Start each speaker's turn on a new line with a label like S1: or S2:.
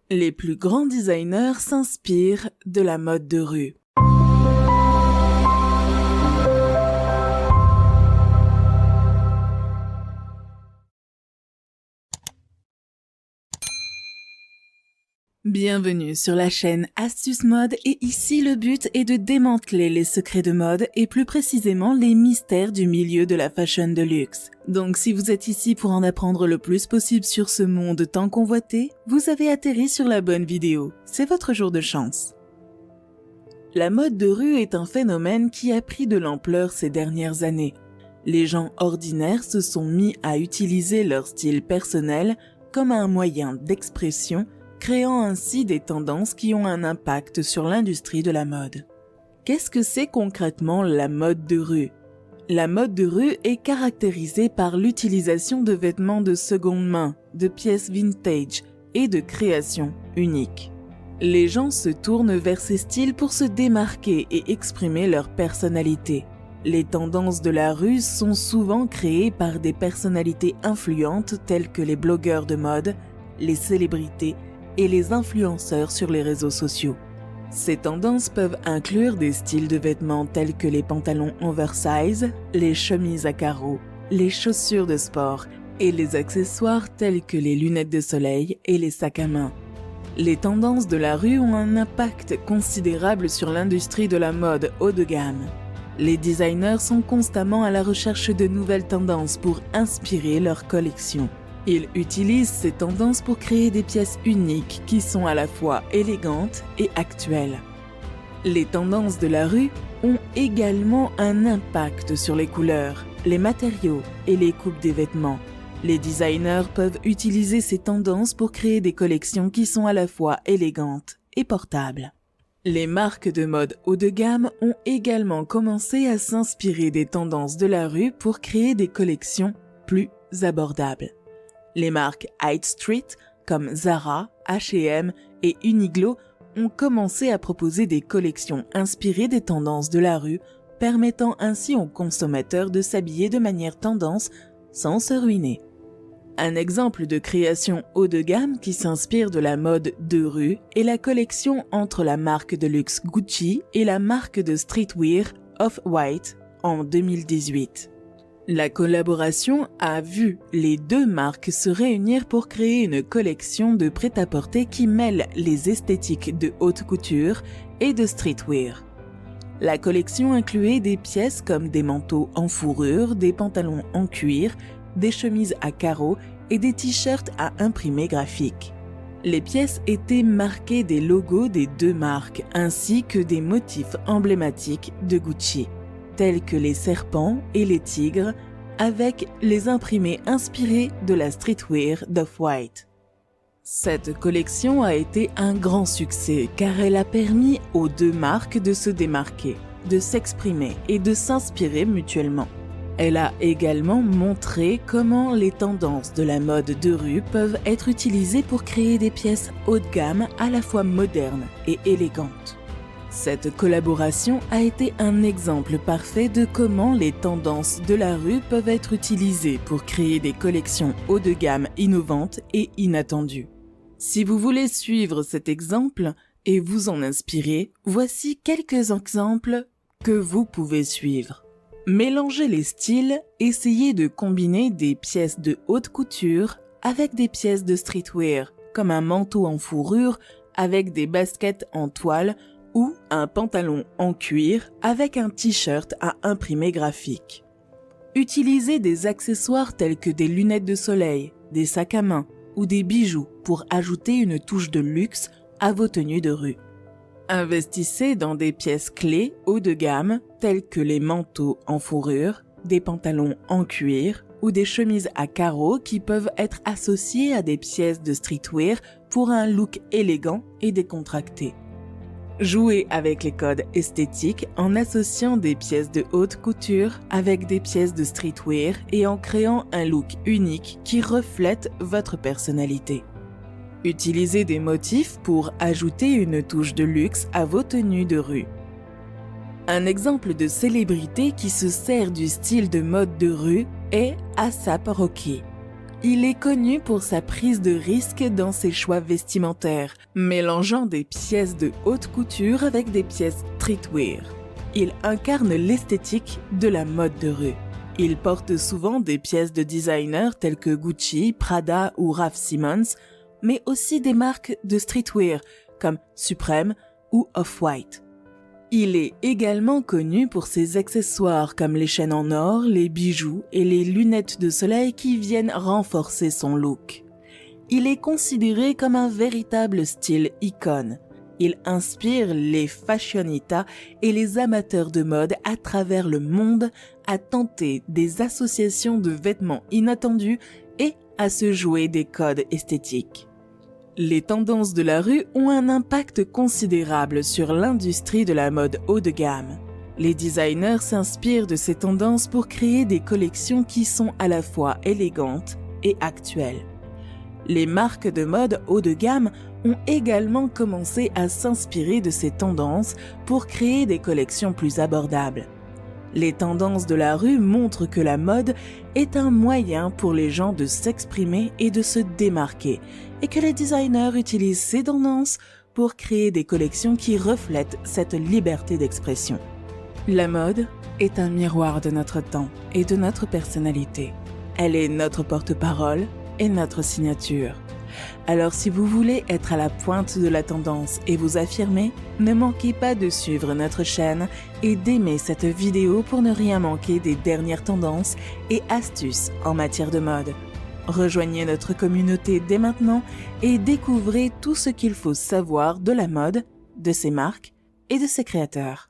S1: Les plus grands designers s'inspirent de la mode de rue. Bienvenue sur la chaîne Astuces Mode et ici le but est de démanteler les secrets de mode et plus précisément les mystères du milieu de la fashion de luxe. Donc si vous êtes ici pour en apprendre le plus possible sur ce monde tant convoité, vous avez atterri sur la bonne vidéo. C'est votre jour de chance. La mode de rue est un phénomène qui a pris de l'ampleur ces dernières années. Les gens ordinaires se sont mis à utiliser leur style personnel comme un moyen d'expression, créant ainsi des tendances qui ont un impact sur l'industrie de la mode. Qu'est-ce que c'est concrètement la mode de rue ? La mode de rue est caractérisée par l'utilisation de vêtements de seconde main, de pièces vintage et de créations uniques. Les gens se tournent vers ces styles pour se démarquer et exprimer leur personnalité. Les tendances de la rue sont souvent créées par des personnalités influentes telles que les blogueurs de mode, les célébrités et les influenceurs sur les réseaux sociaux. Ces tendances peuvent inclure des styles de vêtements tels que les pantalons oversize, les chemises à carreaux, les chaussures de sport et les accessoires tels que les lunettes de soleil et les sacs à main. Les tendances de la rue ont un impact considérable sur l'industrie de la mode haut de gamme. Les designers sont constamment à la recherche de nouvelles tendances pour inspirer leur collection. Ils utilisent ces tendances pour créer des pièces uniques qui sont à la fois élégantes et actuelles. Les tendances de la rue ont également un impact sur les couleurs, les matériaux et les coupes des vêtements. Les designers peuvent utiliser ces tendances pour créer des collections qui sont à la fois élégantes et portables. Les marques de mode haut de gamme ont également commencé à s'inspirer des tendances de la rue pour créer des collections plus abordables. Les marques High Street, comme Zara, H&M et Uniqlo, ont commencé à proposer des collections inspirées des tendances de la rue, permettant ainsi aux consommateurs de s'habiller de manière tendance sans se ruiner. Un exemple de création haut de gamme qui s'inspire de la mode de rue est la collection entre la marque de luxe Gucci et la marque de streetwear Off-White en 2018. La collaboration a vu les deux marques se réunir pour créer une collection de prêt-à-porter qui mêle les esthétiques de haute couture et de streetwear. La collection incluait des pièces comme des manteaux en fourrure, des pantalons en cuir, des chemises à carreaux et des t-shirts à imprimés graphiques. Les pièces étaient marquées des logos des deux marques ainsi que des motifs emblématiques de Gucci, tels que les serpents et les tigres, avec les imprimés inspirés de la streetwear d'Off-White. Cette collection a été un grand succès car elle a permis aux deux marques de se démarquer, de s'exprimer et de s'inspirer mutuellement. Elle a également montré comment les tendances de la mode de rue peuvent être utilisées pour créer des pièces haut de gamme à la fois modernes et élégantes. Cette collaboration a été un exemple parfait de comment les tendances de la rue peuvent être utilisées pour créer des collections haut de gamme innovantes et inattendues. Si vous voulez suivre cet exemple et vous en inspirer, voici quelques exemples que vous pouvez suivre. Mélangez les styles, essayez de combiner des pièces de haute couture avec des pièces de streetwear, comme un manteau en fourrure avec des baskets en toile ou un pantalon en cuir avec un t-shirt à imprimer graphique. Utilisez des accessoires tels que des lunettes de soleil, des sacs à main ou des bijoux pour ajouter une touche de luxe à vos tenues de rue. Investissez dans des pièces clés haut de gamme telles que les manteaux en fourrure, des pantalons en cuir ou des chemises à carreaux qui peuvent être associées à des pièces de streetwear pour un look élégant et décontracté. Jouez avec les codes esthétiques en associant des pièces de haute couture avec des pièces de streetwear et en créant un look unique qui reflète votre personnalité. Utilisez des motifs pour ajouter une touche de luxe à vos tenues de rue. Un exemple de célébrité qui se sert du style de mode de rue est A$AP Rocky. Il est connu pour sa prise de risque dans ses choix vestimentaires, mélangeant des pièces de haute couture avec des pièces streetwear. Il incarne l'esthétique de la mode de rue. Il porte souvent des pièces de designers tels que Gucci, Prada ou Raf Simons, mais aussi des marques de streetwear comme Supreme ou Off-White. Il est également connu pour ses accessoires comme les chaînes en or, les bijoux et les lunettes de soleil qui viennent renforcer son look. Il est considéré comme un véritable style icône. Il inspire les fashionitas et les amateurs de mode à travers le monde à tenter des associations de vêtements inattendus et à se jouer des codes esthétiques. Les tendances de la rue ont un impact considérable sur l'industrie de la mode haut de gamme. Les designers s'inspirent de ces tendances pour créer des collections qui sont à la fois élégantes et actuelles. Les marques de mode haut de gamme ont également commencé à s'inspirer de ces tendances pour créer des collections plus abordables. Les tendances de la rue montrent que la mode est un moyen pour les gens de s'exprimer et de se démarquer, et que les designers utilisent ces tendances pour créer des collections qui reflètent cette liberté d'expression. La mode est un miroir de notre temps et de notre personnalité. Elle est notre porte-parole et notre signature. Alors si vous voulez être à la pointe de la tendance et vous affirmer, ne manquez pas de suivre notre chaîne et d'aimer cette vidéo pour ne rien manquer des dernières tendances et astuces en matière de mode. Rejoignez notre communauté dès maintenant et découvrez tout ce qu'il faut savoir de la mode, de ses marques et de ses créateurs.